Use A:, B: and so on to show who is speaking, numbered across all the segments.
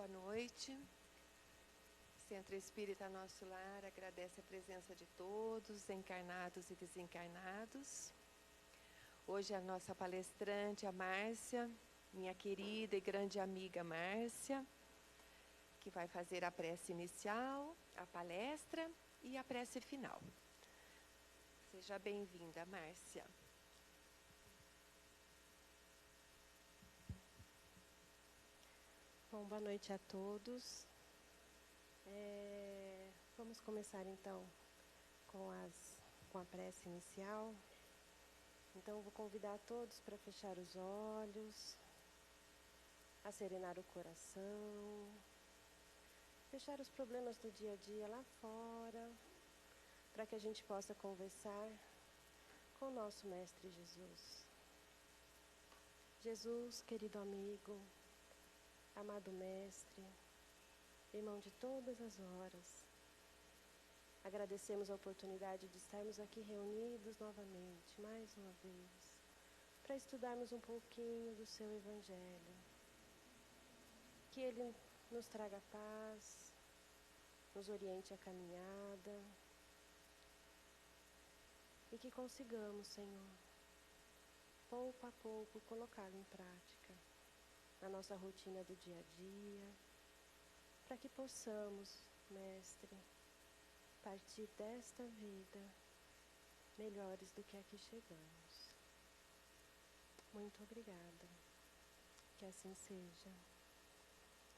A: boa noite. Centro Espírita Nosso Lar agradece a presença de todos, encarnados e desencarnados. Hoje a nossa palestrante, a Márcia, minha querida e grande amiga Márcia, que vai fazer a prece inicial, a palestra e a prece final. Seja bem-vinda, Márcia.
B: Bom, boa noite a todos. Vamos começar então com a prece inicial. Então, vou convidar todos para fechar os olhos, a serenar o coração, deixar os problemas do dia a dia lá fora, para que a gente possa conversar com o nosso Mestre Jesus. Jesus, querido amigo, amado Mestre, irmão de todas as horas, agradecemos a oportunidade de estarmos aqui reunidos novamente, mais uma vez, para estudarmos um pouquinho do seu Evangelho. Que Ele nos traga paz, nos oriente a caminhada e que consigamos, Senhor, pouco a pouco colocá-lo em prática na nossa rotina do dia a dia, para que possamos, Mestre, partir desta vida melhores do que aqui chegamos. Muito obrigada. Que assim seja.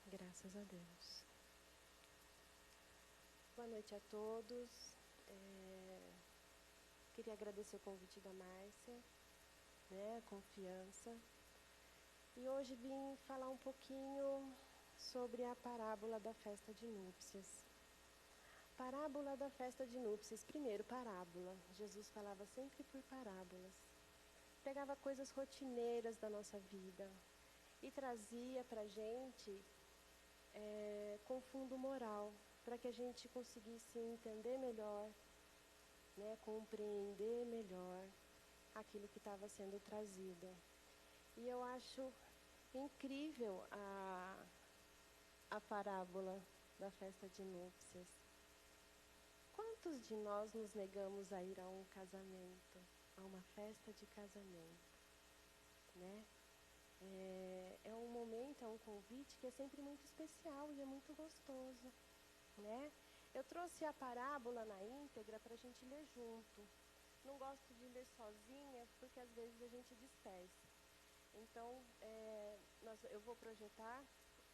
B: Graças a Deus. Boa noite a todos. Queria agradecer o convite da Márcia, a confiança. E hoje vim falar um pouquinho sobre a parábola da festa de núpcias. Parábola da festa de núpcias. Primeiro, parábola. Jesus falava sempre por parábolas. Pegava coisas rotineiras da nossa vida e trazia para a gente com fundo moral, para que a gente conseguisse entender melhor, compreender melhor aquilo que estava sendo trazido. E eu acho incrível a parábola da festa de núpcias. Quantos de nós nos negamos a ir a um casamento, a uma festa de casamento, É um momento, é um convite que é sempre muito especial e é muito gostoso, Eu trouxe a parábola na íntegra para a gente ler junto. Não gosto de ler sozinha, porque às vezes a gente dispersa. Então, eu vou projetar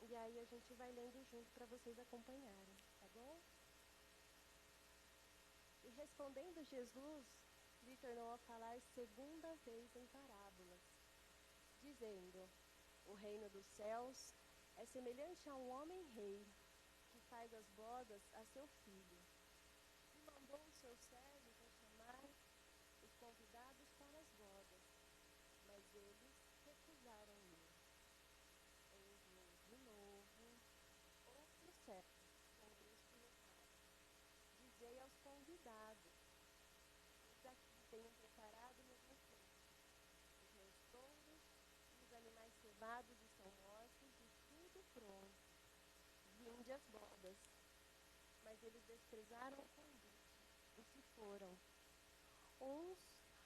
B: e aí a gente vai lendo junto para vocês acompanharem, tá bom? E respondendo Jesus, lhe tornou a falar segunda vez em parábolas, dizendo: o reino dos céus é semelhante a um homem rei que faz as bodas a seu filho. E mandou os seus servos a chamar os convidados para as bodas, mas eles recusaram ir. Enviou de novo outros servos com este recado: dizei aos convidados: eis aqui tenho preparado meu banquete. Os meus touros e os animais cevados estão mortos e tudo pronto. Vinde às bodas. Mas eles desprezaram o convite e se foram, uns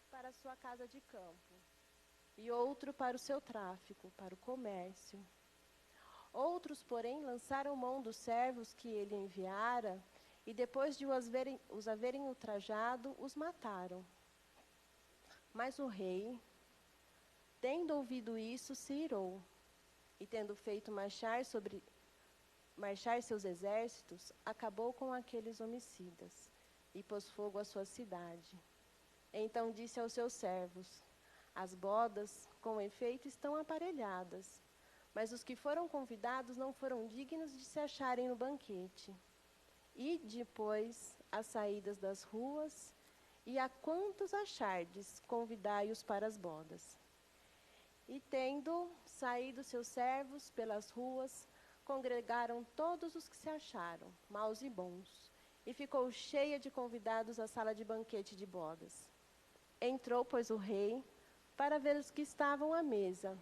B: para a sua casa de campo, e outro para o seu tráfico, para o comércio. Outros, porém, lançaram mão dos servos que ele enviara, e depois de os haverem ultrajado, os mataram. Mas o rei, tendo ouvido isso, se irou, e tendo feito marchar seus exércitos, acabou com aqueles homicidas, e pôs fogo à sua cidade. Então disse aos seus servos: as bodas, com efeito, estão aparelhadas, mas os que foram convidados não foram dignos de se acharem no banquete. E depois, às saídas das ruas, e a quantos achardes, convidai-os para as bodas. E tendo saído seus servos pelas ruas, congregaram todos os que se acharam, maus e bons, e ficou cheia de convidados a sala de banquete de bodas. Entrou, pois, o rei, para ver os que estavam à mesa,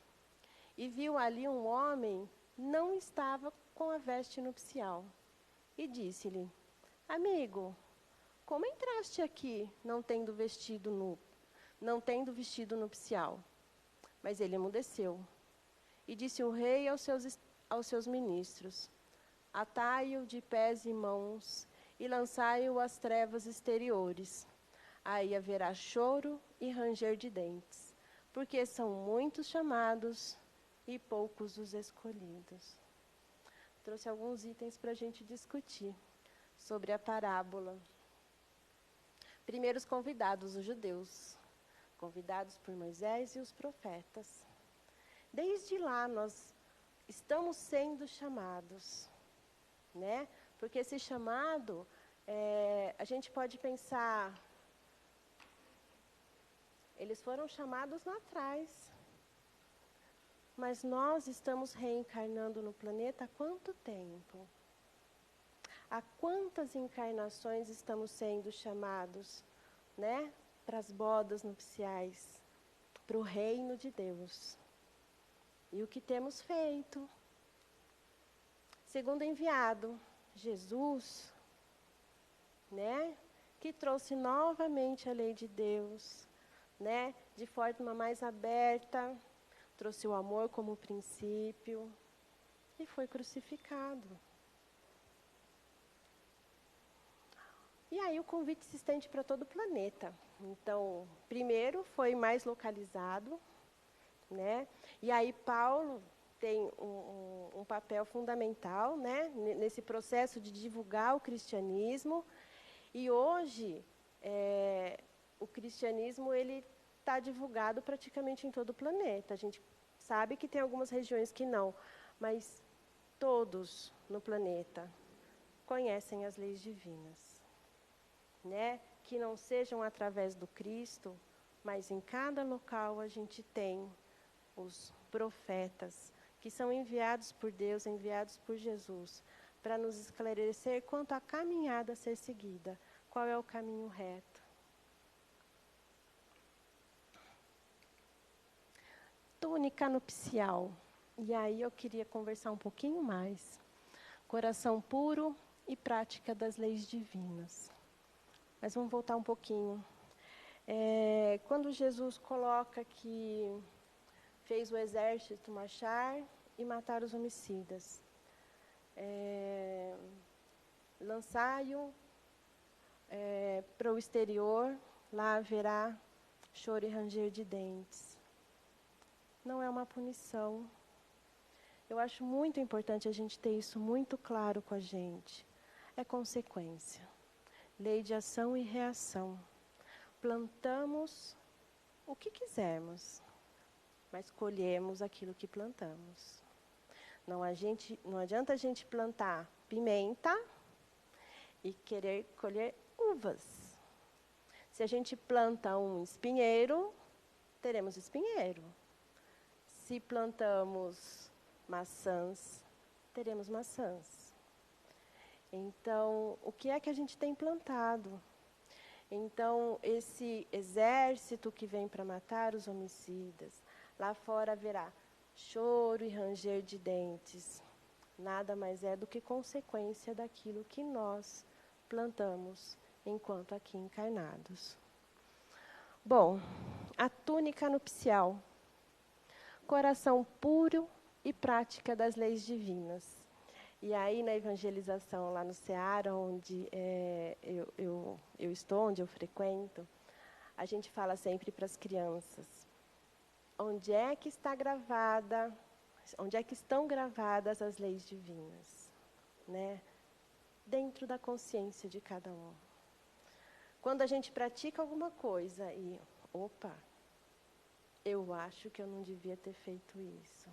B: e viu ali um homem, não estava com a veste nupcial e disse-lhe: Amigo, como entraste aqui não tendo vestido nupcial? Mas ele emudeceu. E disse o rei aos seus ministros: Atai-o de pés e mãos e lançai-o às trevas exteriores. Aí haverá choro e ranger de dentes, porque são muitos chamados e poucos os escolhidos. Trouxe alguns itens para a gente discutir sobre a parábola. Primeiro, os convidados, os judeus, convidados por Moisés e os profetas. Desde lá, nós estamos sendo chamados, né? Porque esse chamado, a gente pode pensar, eles foram chamados lá atrás, mas nós estamos reencarnando no planeta há quanto tempo? Há quantas encarnações estamos sendo chamados, né? Para as bodas nupciais, para o reino de Deus. E o que temos feito? Segundo enviado, Jesus, né? Que trouxe novamente a lei de Deus, né? De forma mais aberta, trouxe o amor como princípio e foi crucificado. E aí o convite se estende para todo o planeta. Então, primeiro foi mais localizado, né? E aí Paulo tem um papel fundamental, né? Nesse processo de divulgar o cristianismo. E hoje, o cristianismo ele está divulgado praticamente em todo o planeta. A gente sabe que tem algumas regiões que não, mas todos no planeta conhecem as leis divinas, né? Que não sejam através do Cristo, mas em cada local a gente tem os profetas, que são enviados por Deus, enviados por Jesus, para nos esclarecer quanto à caminhada a ser seguida, qual é o caminho reto. Túnica nupcial. E aí eu queria conversar um pouquinho mais. Coração puro e prática das leis divinas. Mas vamos voltar um pouquinho. Quando Jesus coloca que fez o exército marchar e matar os homicidas. Lançai-o para o exterior, lá haverá choro e ranger de dentes. Não é uma punição. Eu acho muito importante a gente ter isso muito claro com a gente. É consequência. Lei de ação e reação. Plantamos o que quisermos, mas colhemos aquilo que plantamos. Não adianta a gente plantar pimenta e querer colher uvas. Se a gente planta um espinheiro, teremos espinheiro. Se plantamos maçãs, teremos maçãs. Então, o que é que a gente tem plantado? Então, esse exército que vem para matar os homicidas, lá fora haverá choro e ranger de dentes. Nada mais é do que consequência daquilo que nós plantamos enquanto aqui encarnados. Bom, a túnica nupcial. Coração puro e prática das leis divinas. E aí, na evangelização lá no Ceará, onde eu estou, onde eu frequento, a gente fala sempre para as crianças, onde é que estão gravadas as leis divinas? Né? Dentro da consciência de cada um. Quando a gente pratica alguma coisa e, eu acho que eu não devia ter feito isso.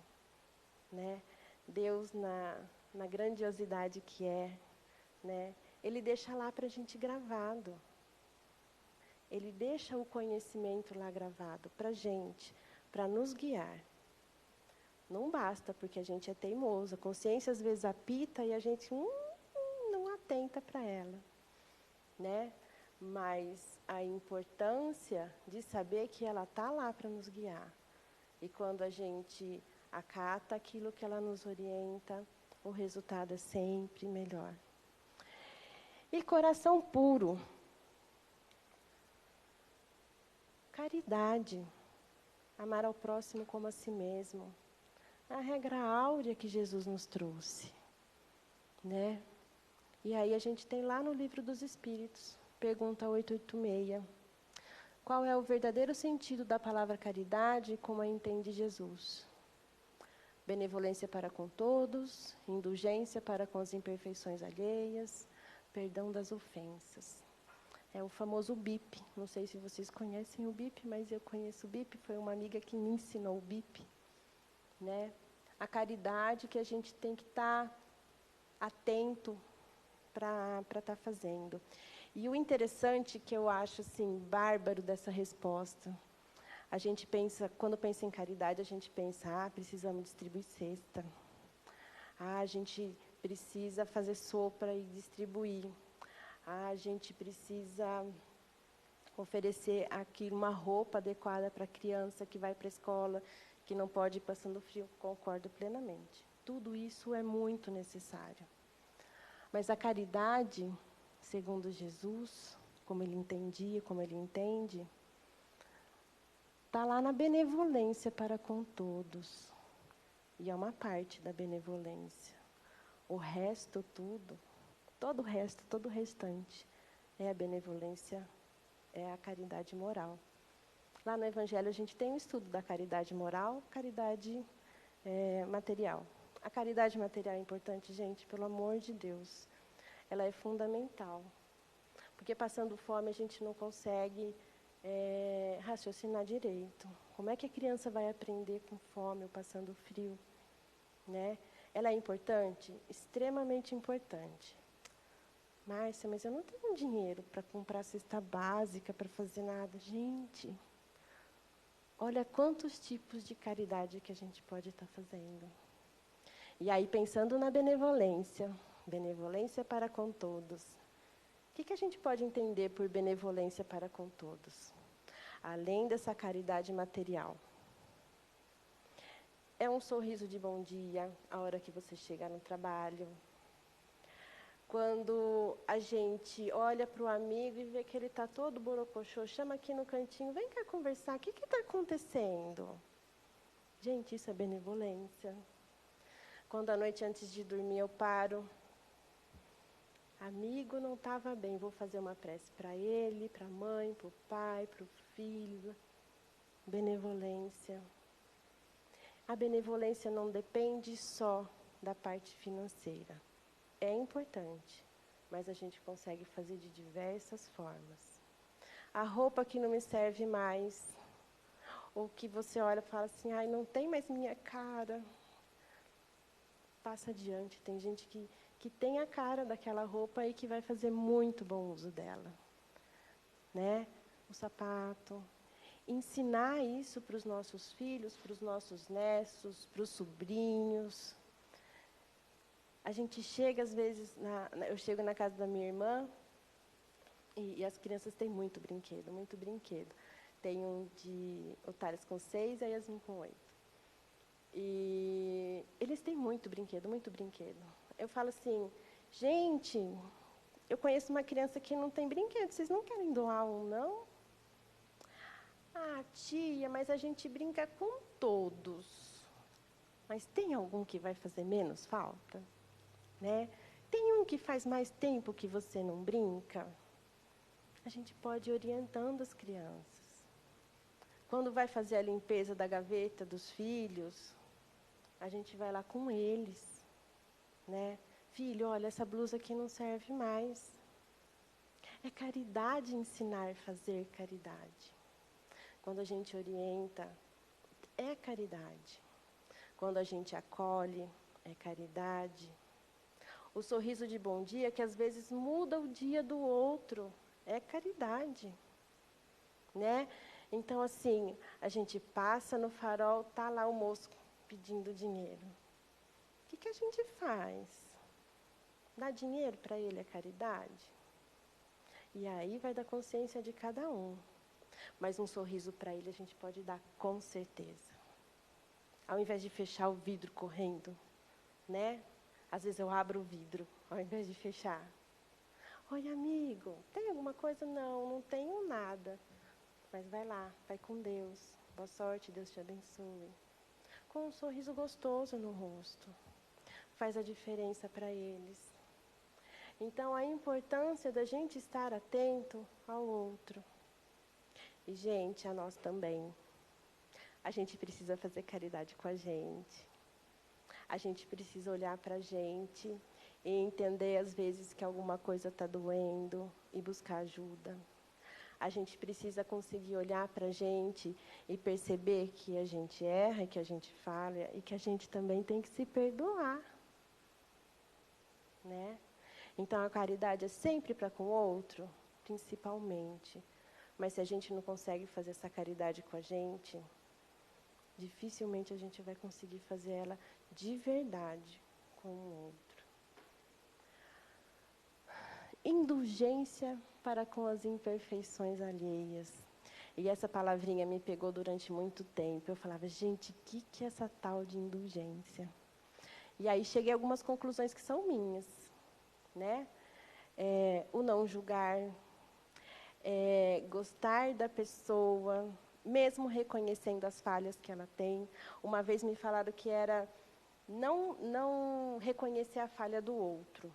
B: Né? Deus, na grandiosidade que é, né? Ele deixa lá para a gente gravado. Ele deixa o conhecimento lá gravado para a gente, para nos guiar. Não basta, porque a gente é teimoso. A consciência às vezes apita e a gente não atenta para ela. Né? Mas a importância de saber que ela está lá para nos guiar. E quando a gente acata aquilo que ela nos orienta, o resultado é sempre melhor. E coração puro. Caridade. Amar ao próximo como a si mesmo. A regra áurea que Jesus nos trouxe. Né? E aí a gente tem lá no Livro dos Espíritos, pergunta 886. Qual é o verdadeiro sentido da palavra caridade, como a entende Jesus? Benevolência para com todos, indulgência para com as imperfeições alheias, perdão das ofensas. É o famoso BIP. Não sei se vocês conhecem o BIP, mas eu conheço o BIP. Foi uma amiga que me ensinou o BIP. Né? A caridade que a gente tem que estar atento para estar fazendo. E o interessante que eu acho assim, bárbaro dessa resposta, a gente pensa, quando pensa em caridade, a gente pensa, precisamos distribuir cesta. A gente precisa fazer sopa e distribuir. A gente precisa oferecer aqui uma roupa adequada para a criança que vai para a escola, que não pode ir passando frio. Concordo plenamente. Tudo isso é muito necessário. Mas a caridade, segundo Jesus, como ele entendia, como ele entende, está lá na benevolência para com todos. E é uma parte da benevolência. O resto tudo, todo o resto, todo o restante, é a benevolência, é a caridade moral. Lá no Evangelho a gente tem um estudo da caridade moral, caridade material. A caridade material é importante, gente, pelo amor de Deus. Ela é fundamental. Porque passando fome a gente não consegue raciocinar direito. Como é que a criança vai aprender com fome ou passando frio? Né? Ela é importante? Extremamente importante. Márcia, mas eu não tenho dinheiro para comprar cesta básica, para fazer nada. Gente, olha quantos tipos de caridade que a gente pode estar fazendo. E aí, pensando na benevolência, benevolência para com todos. O que a gente pode entender por benevolência para com todos? Além dessa caridade material. É um sorriso de bom dia, a hora que você chega no trabalho. Quando a gente olha para o amigo e vê que ele está todo borocochô, chama aqui no cantinho, vem cá conversar, o que está acontecendo? Gente, isso é benevolência. Quando à noite, antes de dormir, eu paro. Amigo não estava bem, vou fazer uma prece para ele, para a mãe, para o pai, para o filho. Benevolência. A benevolência não depende só da parte financeira. É importante, mas a gente consegue fazer de diversas formas. A roupa que não me serve mais, ou que você olha e fala assim, não tem mais minha cara. Passa adiante, tem gente que tem a cara daquela roupa e que vai fazer muito bom uso dela. Né? O sapato. Ensinar isso para os nossos filhos, para os nossos netos, para os sobrinhos. A gente chega, às vezes, eu chego na casa da minha irmã e as crianças têm muito brinquedo, muito brinquedo. Tem um de Otários com 6 e a Yasmin com 8. E eles têm muito brinquedo, muito brinquedo. Eu falo assim, gente, eu conheço uma criança que não tem brinquedo, vocês não querem doar um, não? Tia, mas a gente brinca com todos. Mas tem algum que vai fazer menos falta? Né? Tem um que faz mais tempo que você não brinca? A gente pode ir orientando as crianças. Quando vai fazer a limpeza da gaveta dos filhos, a gente vai lá com eles. Né? Filho, olha, essa blusa aqui não serve mais. É caridade ensinar a fazer caridade. Quando a gente orienta, é caridade. Quando a gente acolhe, é caridade. O sorriso de bom dia, que às vezes muda o dia do outro, é caridade. Né? Então, assim, a gente passa no farol, está lá o moço pedindo dinheiro. O que a gente faz? Dá dinheiro para ele é caridade? E aí vai da consciência de cada um. Mas um sorriso para ele a gente pode dar com certeza. Ao invés de fechar o vidro correndo, né? Às vezes eu abro o vidro, ao invés de fechar. Oi, amigo, tem alguma coisa? Não, não tenho nada. Mas vai lá, vai com Deus. Boa sorte, Deus te abençoe. Com um sorriso gostoso no rosto. Faz a diferença para eles. Então, a importância da gente estar atento ao outro. E, gente, a nós também. A gente precisa fazer caridade com a gente. A gente precisa olhar para a gente e entender, às vezes, que alguma coisa está doendo e buscar ajuda. A gente precisa conseguir olhar para a gente e perceber que a gente erra, que a gente falha e que a gente também tem que se perdoar. Né? Então, a caridade é sempre para com o outro, principalmente. Mas se a gente não consegue fazer essa caridade com a gente, dificilmente a gente vai conseguir fazer ela de verdade com o outro. Indulgência para com as imperfeições alheias. E essa palavrinha me pegou durante muito tempo. Eu falava, gente, o que é essa tal de indulgência? E aí cheguei a algumas conclusões que são minhas. Né? O não julgar, gostar da pessoa, mesmo reconhecendo as falhas que ela tem. Uma vez me falaram que era não reconhecer a falha do outro.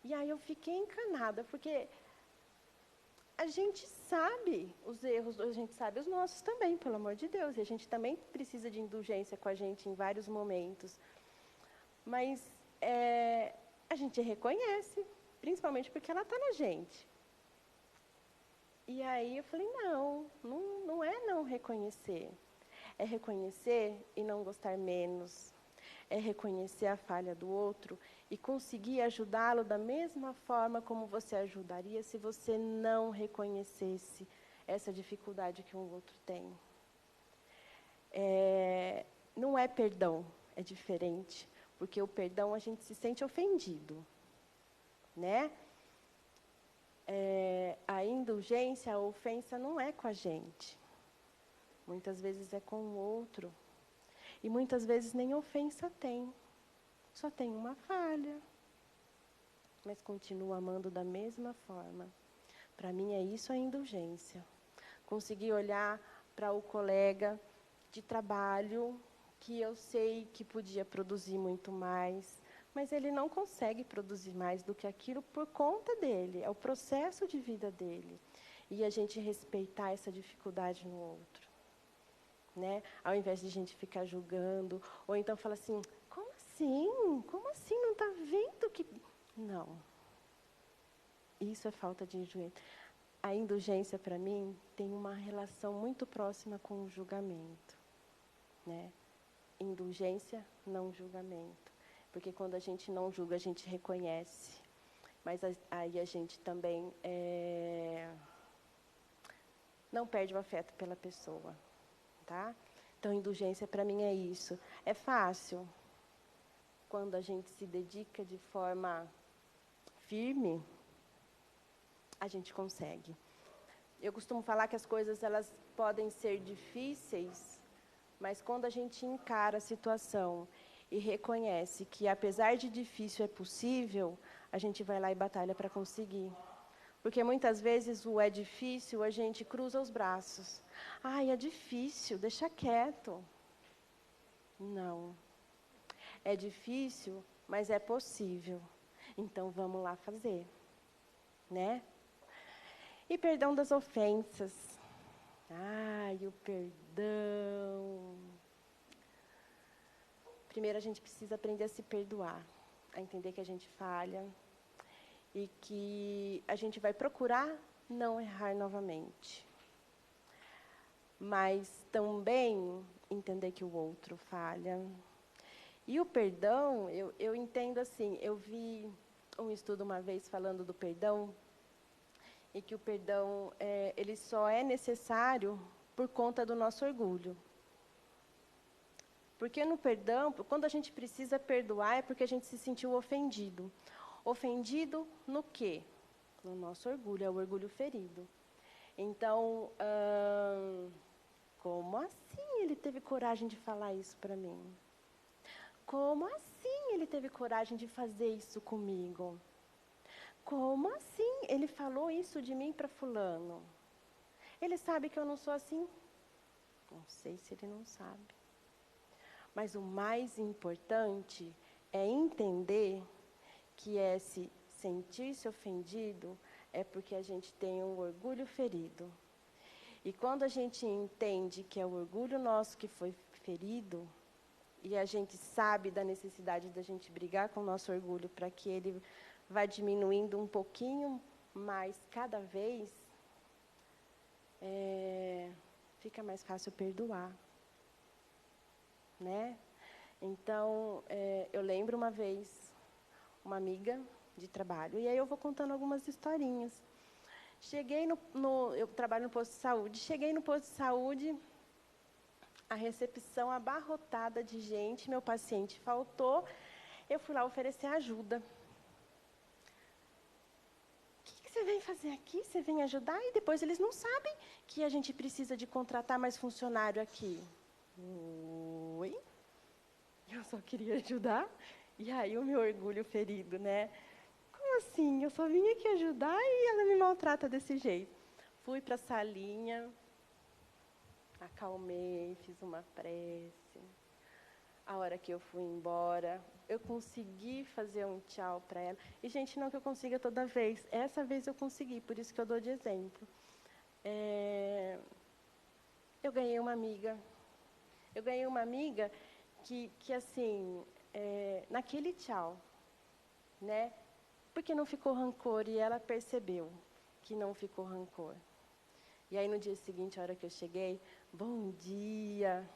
B: E aí eu fiquei encanada, porque a gente sabe os erros, a gente sabe os nossos também, pelo amor de Deus. E a gente também precisa de indulgência com a gente em vários momentos. Mas a gente reconhece, principalmente porque ela está na gente. E aí eu falei, não é não reconhecer. É reconhecer e não gostar menos. É reconhecer a falha do outro e conseguir ajudá-lo da mesma forma como você ajudaria se você não reconhecesse essa dificuldade que um outro tem. Não é perdão, é diferente. Porque o perdão a gente se sente ofendido. Né? A indulgência, a ofensa não é com a gente. Muitas vezes é com o outro. E muitas vezes nem ofensa tem. Só tem uma falha. Mas continua amando da mesma forma. Para mim é isso a indulgência. Conseguir olhar para o colega de trabalho que eu sei que podia produzir muito mais, mas ele não consegue produzir mais do que aquilo por conta dele, é o processo de vida dele. E a gente respeitar essa dificuldade no outro. Né? Ao invés de a gente ficar julgando, ou então falar assim, como assim? Como assim? Não está vendo que... Não. Isso é falta de indulgência. A indulgência, para mim, tem uma relação muito próxima com o julgamento. Né? Indulgência, não julgamento. Porque quando a gente não julga, a gente reconhece. Mas aí a gente também não perde o afeto pela pessoa. Tá? Então, indulgência para mim é isso. É fácil quando a gente se dedica de forma firme, a gente consegue. Eu costumo falar que as coisas elas podem ser difíceis, mas quando a gente encara a situação e reconhece que, apesar de difícil, é possível, a gente vai lá e batalha para conseguir. Porque muitas vezes o é difícil, a gente cruza os braços. Ai, é difícil, deixa quieto. Não. É difícil, mas é possível. Então vamos lá fazer. Né? E perdão das ofensas. Ai, o perdão. Primeiro a gente precisa aprender a se perdoar, a entender que a gente falha e que a gente vai procurar não errar novamente. Mas também entender que o outro falha. E o perdão, eu entendo assim, eu vi um estudo uma vez falando do perdão, e que o perdão ele só é necessário por conta do nosso orgulho. Porque no perdão, quando a gente precisa perdoar, é porque a gente se sentiu ofendido. Ofendido no quê? No nosso orgulho, é o orgulho ferido. Então, como assim ele teve coragem de falar isso para mim? como assim ele teve coragem de fazer isso comigo? Como assim ele falou isso de mim para fulano? Ele sabe que eu não sou assim? Não sei se ele não sabe. Mas o mais importante é entender que esse sentir-se ofendido é porque a gente tem um orgulho ferido. E quando a gente entende que é o orgulho nosso que foi ferido, e a gente sabe da necessidade da gente brigar com o nosso orgulho para que ele vá diminuindo um pouquinho mais cada vez, fica mais fácil perdoar, né? Então, eu lembro uma vez, uma amiga de trabalho, e aí eu vou contando algumas historinhas. Eu trabalho no posto de saúde, cheguei no posto de saúde, a recepção abarrotada de gente, meu paciente faltou, eu fui lá oferecer ajuda. O que você vem fazer aqui? Você vem ajudar? E depois eles não sabem que a gente precisa de contratar mais funcionário aqui. Oi? Eu só queria ajudar? E aí o meu orgulho ferido, né? Como assim? Eu só vim aqui ajudar e ela me maltrata desse jeito. Fui para a salinha, acalmei, fiz uma prece. A hora que eu fui embora, eu consegui fazer um tchau para ela. E, gente, não que eu consiga toda vez. Essa vez eu consegui, por isso que eu dou de exemplo. Eu ganhei uma amiga. Eu ganhei uma amiga que assim, naquele tchau, né? Porque não ficou rancor, e ela percebeu que não ficou rancor. E aí, no dia seguinte, a hora que eu cheguei, bom dia.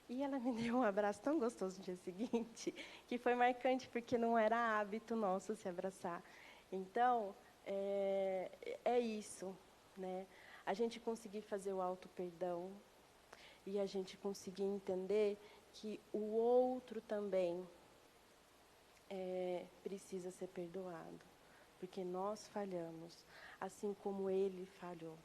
B: E ela me deu um abraço tão gostoso no dia seguinte, que foi marcante, porque não era hábito nosso se abraçar. Então, é isso, né? A gente conseguir fazer o auto-perdão e a gente conseguir entender que o outro também precisa ser perdoado, porque nós falhamos, assim como ele falhou.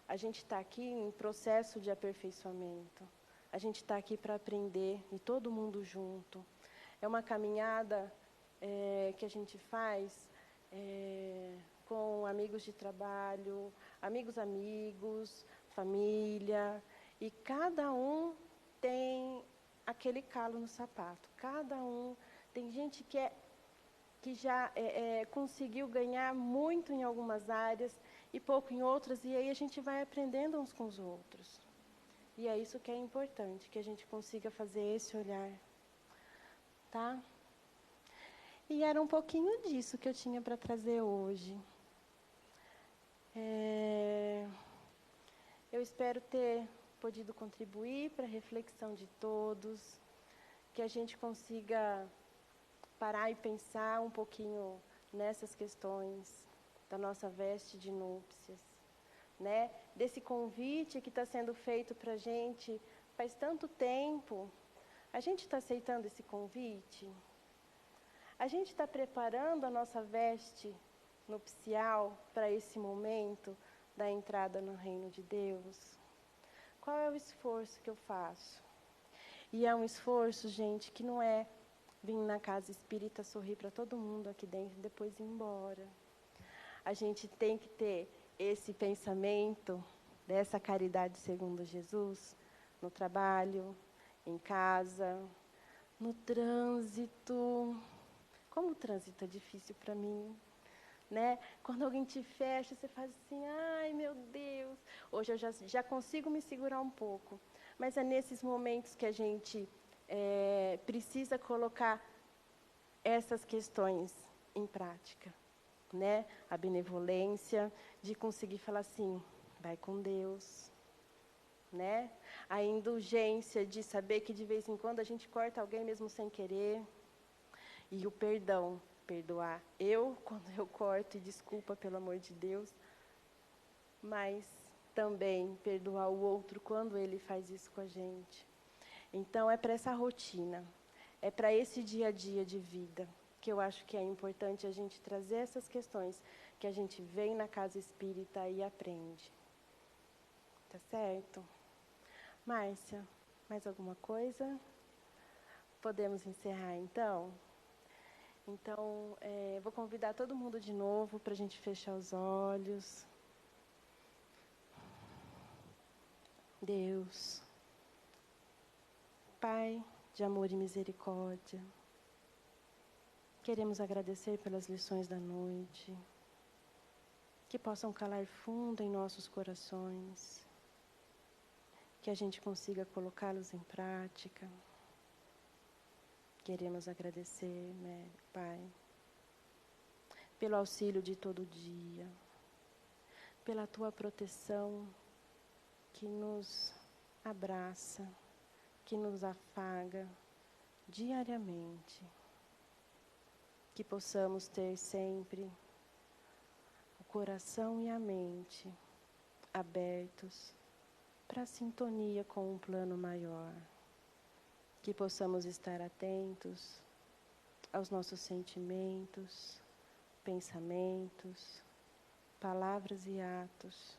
B: A gente está aqui em processo de aperfeiçoamento. A gente está aqui para aprender, e todo mundo junto. É uma caminhada que a gente faz com amigos de trabalho, amigos, família, e cada um tem aquele calo no sapato. Cada um tem gente que já conseguiu ganhar muito em algumas áreas e pouco em outras, e aí a gente vai aprendendo uns com os outros. E é isso que é importante, que a gente consiga fazer esse olhar. Tá? E era um pouquinho disso que eu tinha para trazer hoje. Eu espero ter podido contribuir para a reflexão de todos, que a gente consiga parar e pensar um pouquinho nessas questões da nossa veste de núpcias, né? Desse convite que está sendo feito para a gente faz tanto tempo. A gente está aceitando esse convite? A gente está preparando a nossa veste nupcial para esse momento da entrada no reino de Deus? Qual é o esforço que eu faço? E é um esforço, gente, que não é vir na casa espírita sorrir para todo mundo aqui dentro e depois ir embora. A gente tem que ter esse pensamento dessa caridade segundo Jesus, no trabalho, em casa, no trânsito. Como o trânsito é difícil para mim, né? Quando alguém te fecha, você faz assim, ai meu Deus. Hoje eu já consigo me segurar um pouco, mas é nesses momentos que a gente precisa colocar essas questões em prática, né? A benevolência, de conseguir falar assim, vai com Deus, né? A indulgência de saber que de vez em quando a gente corta alguém mesmo sem querer. E o perdão, perdoar quando eu corto, e desculpa pelo amor de Deus, mas também perdoar o outro quando ele faz isso com a gente. Então, é para essa rotina, é para esse dia a dia de vida, que eu acho que é importante a gente trazer essas questões que a gente vem na casa espírita e aprende. Tá certo? Márcia, mais alguma coisa? Podemos encerrar, então? Então, vou convidar todo mundo de novo para a gente fechar os olhos. Deus, Pai de amor e misericórdia, queremos agradecer pelas lições da noite, que possam calar fundo em nossos corações, que a gente consiga colocá-los em prática. Queremos agradecer, né, Pai, pelo auxílio de todo dia, pela Tua proteção que nos abraça, que nos afaga diariamente. Que possamos ter sempre o coração e a mente abertos para a sintonia com um plano maior. Que possamos estar atentos aos nossos sentimentos, pensamentos, palavras e atos,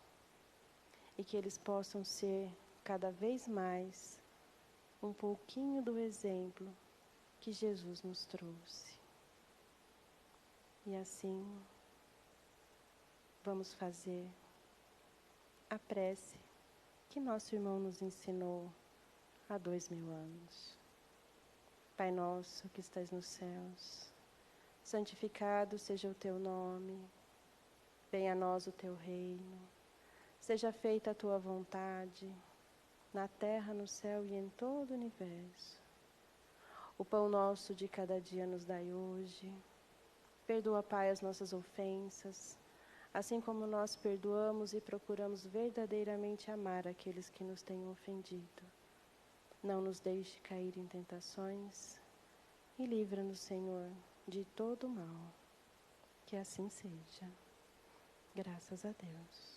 B: e que eles possam ser cada vez mais um pouquinho do exemplo que Jesus nos trouxe. E assim, vamos fazer a prece que nosso irmão nos ensinou há 2000 anos. Pai nosso que estás nos céus, santificado seja o teu nome, venha a nós o teu reino, seja feita a tua vontade, na terra, no céu e em todo o universo. O pão nosso de cada dia nos dai hoje. Perdoa, Pai, as nossas ofensas, assim como nós perdoamos e procuramos verdadeiramente amar aqueles que nos têm ofendido. Não nos deixe cair em tentações e livra-nos, Senhor, de todo mal. Que assim seja. Graças a Deus.